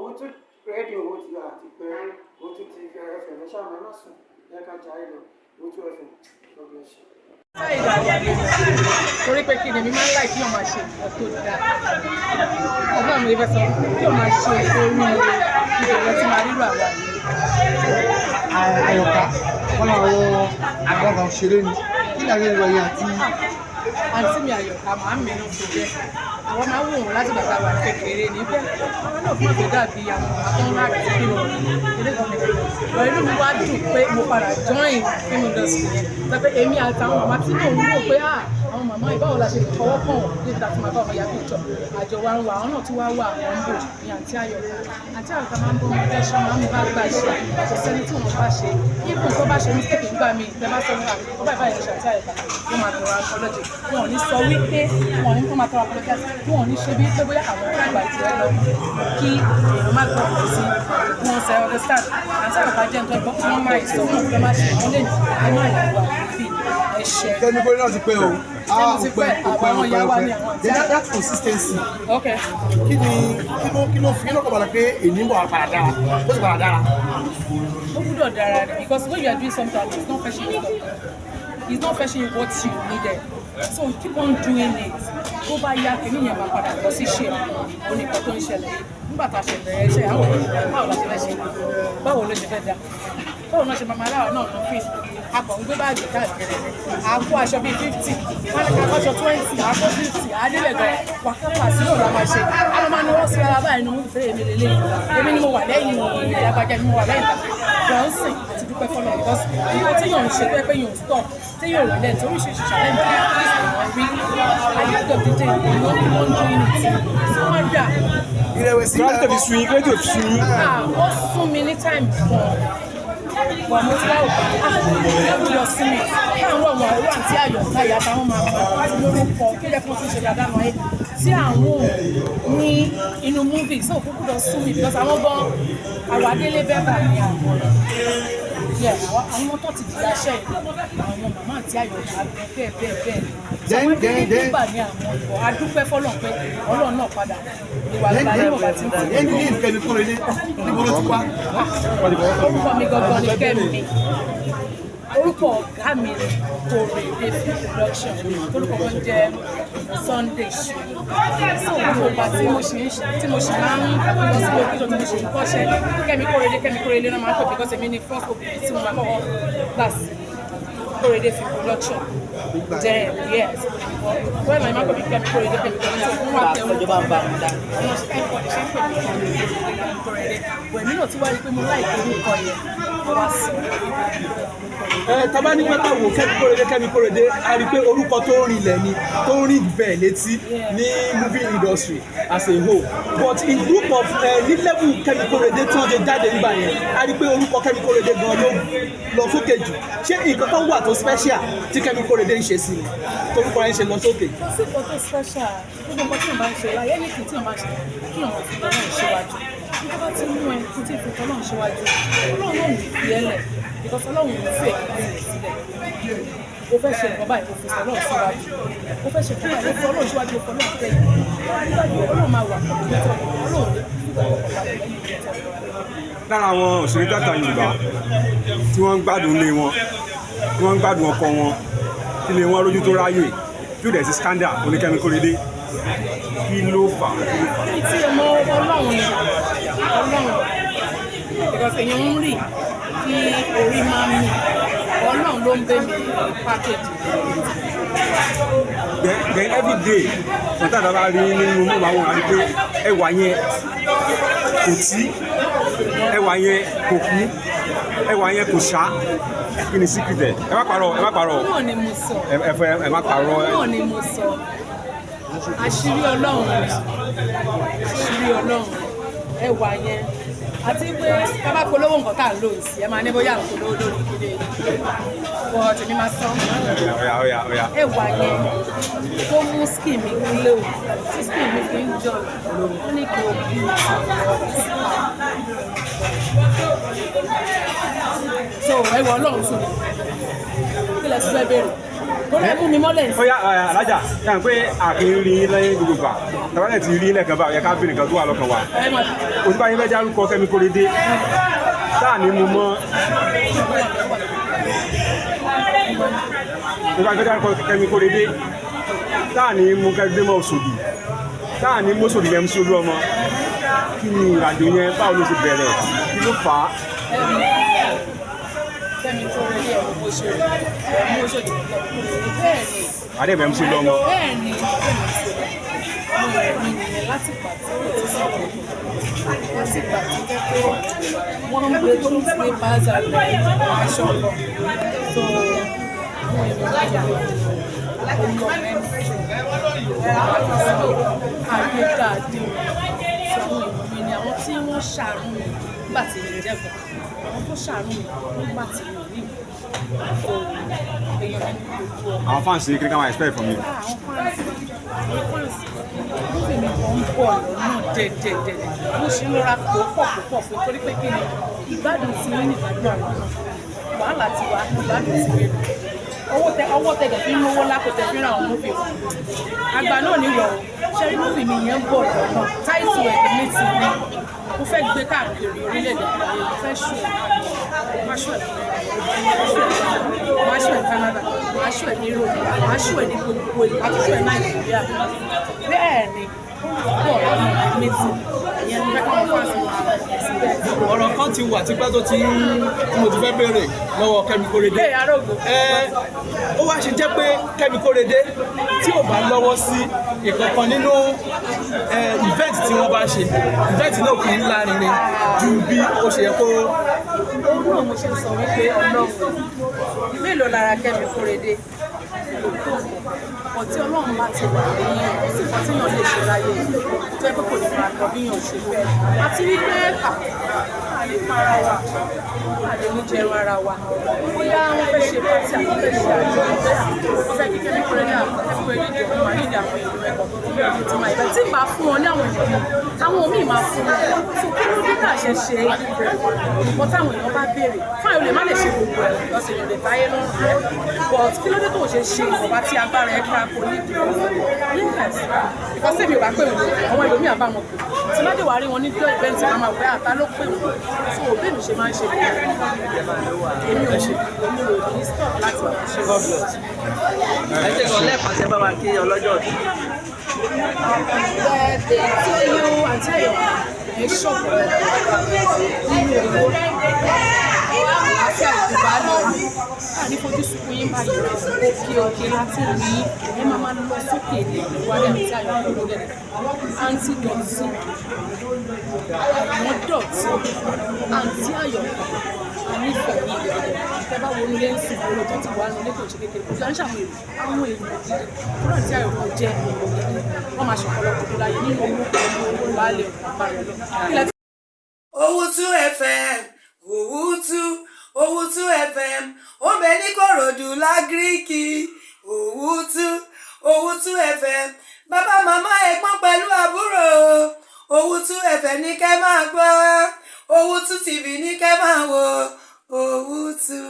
òun tún rédíò owó ti yọ àti pé òun tún ti ẹfẹ̀ ní sáà mẹ́mà sùn yẹ ká jà ìlọ òun tún ẹfẹ̀ lọ́gbọ̀n ṣe. Torí pé kí ni mi máa ń láì kí wọ́n máa ṣe nǹkan tó dáa. Ọgbọ́n mi fẹ́ sọ kí wọ́n máa ṣe orí ìbẹ̀rẹ̀ tí máa rírò àwọn Àyọ̀ká wọn làwọn àgbàgbà òṣèré ni kí ni àwọn ìròyìn àti. àǹtí mi Àyọ̀ká máa ń mìíràn tó jẹ́ àwọn máa ń wò wọ́n láti bàtà wà kékeré níbẹ̀ àwọn náà fún ọ̀gbẹ́ dàbí àwọn àtọ́nrán àti fíìmù ilé kan nìkan lọ inú mi wá dùn pé mo padà join fíìmù industry yẹn pé èmi àtàwọn màmá tí mò ń wò pé àwọn màmá ìbáwò la ṣe fọwọ́ kàn wọ́n níbi láti máa bá ọmọ ya picture àjọ wa ń wà àwọn náà tún wá wà àwọn ń bò ní àǹtí Àyọ̀ká máa ń bọ́ ọmọ ẹ̀ṣọ́ máa ń bá gbà ṣe àṣẹṣẹ́ni tí wọ́n bá ṣe ibùn tó bá ṣe mistake nígbà míì tẹ́ bá sọ nípa ọba ìbáyìí ṣe àǹtí Àyọ̀ká wọ́n máa tọrọ apology wọn ò ní sọ wípé wọn ò ní kó máa tọrọ apology wọn ò ní ṣe bí pé bóyá àwọn ọ̀gá àgbà tiẹ̀ lọ kí èèyàn má gbọ́ ọ̀rọ̀ sí wọn ṣe understand àǹtí Àyọ̀ká jẹ́ nítorí pé wọ́n máa ìsọ wọn fẹ́ máa ṣe wọ́n lè ní ẹ má yà wá bí ẹ̀ṣẹ̀. Kẹ́mi kórè náà ti pẹ́ o. Àwọn ìyá wa ní àwọn Then that consistency. Okay. Kí ló fi lọ́kọ̀ balẹ̀ pé èyí ń bọ̀ àpàdà dára ó sì padà dára. Ó gbúdọ̀ dára rẹ̀ because when you are doing something it's not fetching you it's not fetching you what you needed so keep on doing it tó bá yá kìíní yẹn máa padà lọ sí ṣe oníkan tó ń ṣẹlẹ̀ nígbà tá a ṣe bẹ̀rẹ̀ iṣẹ́ àwọn ènìyàn báwo la ṣe fẹ́ ṣe báwo ló ṣe fẹ́ dá báwo náà ṣe máa máa láwọn náà lọ fi akọ̀ ń gbé báàgì káàkiri àkó aṣọ bíi 50 wọn ní ká aṣọ 20 àkó 50 adélẹ̀gbẹ́ wákàtà sílò la máa ṣe àwọn máa ní wọ́n sí ara báyìí ní wọ́n fẹ́ èmi lélẹ̀ èmi ni mo wà lẹ́yìn ìyàgbájá ni mo wà lẹ́yìn tàbí johnson àti dúpẹ́ fọlọ́ because nǹkan tí yóò ń ṣe pé yóò stop tí yóò rí lẹ́yìn torí ṣe ṣàlẹ́ ní rí ayélujára dídé ìwọ́n kí wọ́n ń dún ní ti tí wọ́n dà. Ìrẹ̀wẹ̀sì kíláàsì tẹ̀lé sun yín kíláàsì tẹ̀lé sun yín. Ó sún mi ní táìmù kan wà mo ti wá òkú lọ sí mi káwọn ọmọ ọ̀rọ̀ àti Àyọ̀ká ìyá táwọn máa mọ̀ àti lórúkọ kéde fún ṣíṣe dáadáa náà yẹ tí àwọn ní inú múvì sí òkú lọ sún mi because àwọn gan àwọn adélé bẹ́ẹ̀ bá ní àwọn àwọn ọmọ tó ti dìgbà ṣẹ́ ìlú àwọn màmá àti Àyọ̀ká bẹ́ẹ̀ àwọn adélé bá ní àwọn ọ̀pọ̀ adúpẹ́ fọlọ́ pé Ọlọ́run náà padà ìwà ìgbà ní ọ̀gá tí ń tẹ̀. ẹni ní Kẹ́mi Kórèdé níbo ló ti wá. Orúkọ mi gangan ni Kẹ́mi orúkọ ọ̀gá mi ni Kórèdé production orúkọ wọn jẹ́ Sunday so gbogbo tí mo ṣe máa ń lọ sí lókè tí mo ṣe ń kọ́ṣẹ́ Kẹ́mi Kórèdé náà máa ń pè because èmi ni first obìnrin tí mo máa kọ́kọ́ gbà sí Kórèdé film production then yes well my mama Kẹ́mi Kórèdé fún wa tẹ orúkọ ọmọ ṣe ń pọ̀ ṣe ń pè mí Kórèdé wẹ̀ mí náà tí wàá rí pé mo láì orúkọ yẹn wá sí tábà ní pẹ́ká wò Kẹ́mi Kórèdé a rí i pé orúkọ tó ń rinlẹ̀ ni tó ń rìn bẹ́ẹ̀ létí ní movie industry as a whole but in group of ní level Kẹ́mi Kórèdé tí wọ́n ti jáde nígbà yẹn a rí i pé orúkọ Kẹ́mi Kórèdé gan ló lọ sókè jù ṣé nǹkan kan wà tó special tí Kẹ́mi Kórèdé ń ṣe sí i torúkọ yẹn ṣe lọ sókè. kò sí nǹkan tó special gbogbo nǹkan tí wọ́n bá ń ṣe láyé anything tí wọ́n bá ń ṣe kí wọ́n fi tọ́lọ́ ìṣèwájú nígbà bá ti mú ẹ kí tí fi tọ́lọ́ ìṣèwájú Ọlọ́run náà ní fi ẹ lẹ̀ because Ọlọ́run ò fẹ́ sílẹ̀ o fẹ́ ṣe nǹkan báyìí o fi sọ Ọlọ́run síwájú o fẹ́ ṣe nǹkan báyìí o fi Ọlọ́run síwájú o fi Ọlọ́run tẹ̀yìn nígbàgbọ́ Ọlọ́run máa wà pẹ̀lú ìtọ́ Ọlọ́run lára àwọn òṣèré tíátà Yorùbá tí wọ́n ń gbádùn ilé wọn tí wọ́n ń gbádùn ọkọ wọn ilé wọn lójú tó ráyè tí ó dẹ̀ sí scandal oní Kẹ́mi Kórèdé kí ló fà á. ní tí ọmọ Ọlọ́run ni Ọlọ́run because èèyàn ń rì kí orí máa ń mì Ọlọ́run ló ń bẹ́ mi package. then every day wọ́n tàbí bá rí nínú mú àwọn àrí pé ẹwà yẹn kò tí ẹwà yẹn kò kú ẹwà yẹn kò ṣá kí ni secret ẹ má parọ́ náà ni mo sọ ẹ má parọ́ náà ni mo sọ àṣírí Ọlọ́run ẹwà yẹn àti pé bàbá polówó nǹkan tá à ń lò sí ẹ máa ní bóyá à ń polówó lórí ìdílé bọ́ tèmi máa sọ ẹwà yẹn tó mú skin mi glow tí skin mi fi ń jọ ó ní kí o bí so ẹwà Ọlọ́run fún mi kí lẹ tún fẹ́ bẹ̀rẹ̀ Kó lè mú mi mọ́lẹ̀ sí. Ó yá alájà ṣe pé àkíní lẹ́yìn gbogbo gbà tàbálẹ̀ ti rí lẹ́ẹ̀kan bá yẹ ká bèrè nǹkan tó wà lọ́kàn wa. Òtún báyìí fẹ́ dárúkọ Kẹ́mi Kóredé táà ní mú mọ́. Òtún báyìí fẹ́ dárúkọ Kẹ́mi Kóredé táà ní mú kẹ́gbé mọ́ Òṣòdì táà ní mọ́sòdì lẹ́mú sí Olúọmọ. Kí ni ìrìnàjò yẹn báwo ló ṣe bẹ̀rẹ̀ kí ló fà á? Kẹ́mi Kóredé ẹ̀rọ bó ṣe mú Òṣòdì bẹ́ẹ̀ ni. Adébẹ̀ mú sí Olúọmọ. Bẹ́ẹ̀ ni mo rẹ̀ mi nìyẹn láti pàtó láti pàtó jẹ́ pé wọ́n ń gbé tó ń gbé báza aṣọ lọ tó mo ìwé láyà olú ọ̀rẹ́ mi àgbégbàdé sọ̀rọ̀ ìwé ni àwọn tí wọ́n ṣàánú mi nígbà tí mi jẹ́gbọ̀n àwọn tó ṣàánú mi nígbà tí mi rí èèyàn ní gbogbo ọmọ. Àwọn fáǹsì kí ni ká máa expect from you? Àwọn fáǹsì lórí mi kan ń bọ̀ lọ́nà dẹ̀dẹ̀dẹ̀ mo ṣe ń lọ́ra púpọ̀ fún torí pé kí ni ìgbádùn sí ní ìgbádùn àwọn náà wàhálà ti wà ìgbádùn sí mi ọwọ́ tẹ̀gẹ̀ fi ń lówó lápò tẹ̀ fi ń ra àwọn mófì wọn àgbà náà níwọ̀ o ṣe rí mófì mi yẹn ń bọ̀ lọ́nà táìtù ẹ̀ ní ti ní mo fẹ́ gbé káàkiri orílẹ̀-èdè àgbáyé mo fẹ́ ṣù ẹ̀ máa ṣù ẹ̀ Canada máa ṣù ẹ̀ ní Europe máa ṣù ẹ̀ ní gbogbo àti ṣù ẹ̀ Nàìjíríà bẹ́ẹ̀ ni pọ̀ lọ́nà méjì ìyẹn ní fẹ́ káwọn fáṣí wà síbẹ̀. Ọ̀rọ̀ kan ti wà tipẹ́ tó ti mo ti fẹ́ béèrè lọ́wọ́ Kẹ́mi Kóredé. Ó wá ṣe jẹ́ pé Kẹ́mi Kóredé tí ò bá lọ́wọ́ sí ìkankan nínú event tí wọ́n bá ṣe event náà kì í lárinrin ju bí ó ṣe yẹ kó. Orú òun ṣe sọ wípé Ọlọ́run mélòó lára Kẹ́mi Kóredé ọ̀tí Ọlọ́run bá ti wà lẹ́yìn òsìkọ́ tí yàn lè ṣe láyé tó ẹ pé kò ní máa lọ bí yàn ṣe fẹ́ àti wípé àlè para wa àlè ní jẹun ara wa bóyá wọ́n fẹ́ ṣe pàtí àti fẹ́ ṣe àjọ ìgbé wọ́n fẹ́ kí Kẹ́mi Kóredé jọ wà nídìí àwọn èèyàn ẹ̀kọ́ tó máa ìbẹ̀ tí bá fún wọn ní àwọn èèyàn àwọn míì máa fún wọn tó kí ló dé tà ṣe ṣe nǹkan táwọn èèyàn bá béèrè fún àwọn olè má lè ṣe gbogbo ẹ̀ lọ́sẹ̀ ìrìnlẹ̀ táyé lọ́rùn but kí ló dé tó ṣe ṣe ìwọ̀nba tí agbára ẹ̀ ká kò ní ìdúró yes because tèmi ò bá pè wọ́n àwọn ẹlòmíì àbá wọn pè tí má dé wàá rí wọn ní dúró ìbẹ́ǹtì máa máa wẹ́ àtà ló pè wọ́n tí òbí mi ṣe máa ń ṣe èmi ò ṣe èmi ò ní stop láti máa ṣe ẹ ṣe kan lẹ́ẹ̀kan tẹ́ bá wa kí ọlọ́jọ́ ọdún. tí ó yẹ o àti ẹ̀yọ̀ ẹ̀ ṣọ̀pọ̀ nínú owó àti àgbègbè ní fojú sunkún yín bá yọ òkè láti rí ẹ máa lọ sókè ní ìwádìí àti àyọkúrò gẹ́gẹ́ àǹtí dọ̀tí àwọn dọ̀tí àǹtí àyọkúrò ànífẹ̀ẹ́ ní ìgbàlẹ̀ tẹ́ bá wo nílé ń sùn lórí tó ti wà nílé tó ṣe kékeré kò sáà ń ṣàwọn èrò àwọn èèyàn kúrò àti àyọkúrò jẹ́ wọ́n máa ṣọ̀pọ̀lọpọ̀ tó láyé nínú owó pẹ̀lú owó baálé ọ̀pá rẹ̀ lọ. Owutu FM Owutu FM ó bẹ ní Kòròdú lágíríkì Owutu FM bàbá màmá ẹ̀gbọ́n pẹ̀lú àbúrò Owutu FM ní kẹ́ máa gbọ́ Owutu TV ní kẹ́ máa wò Owutu.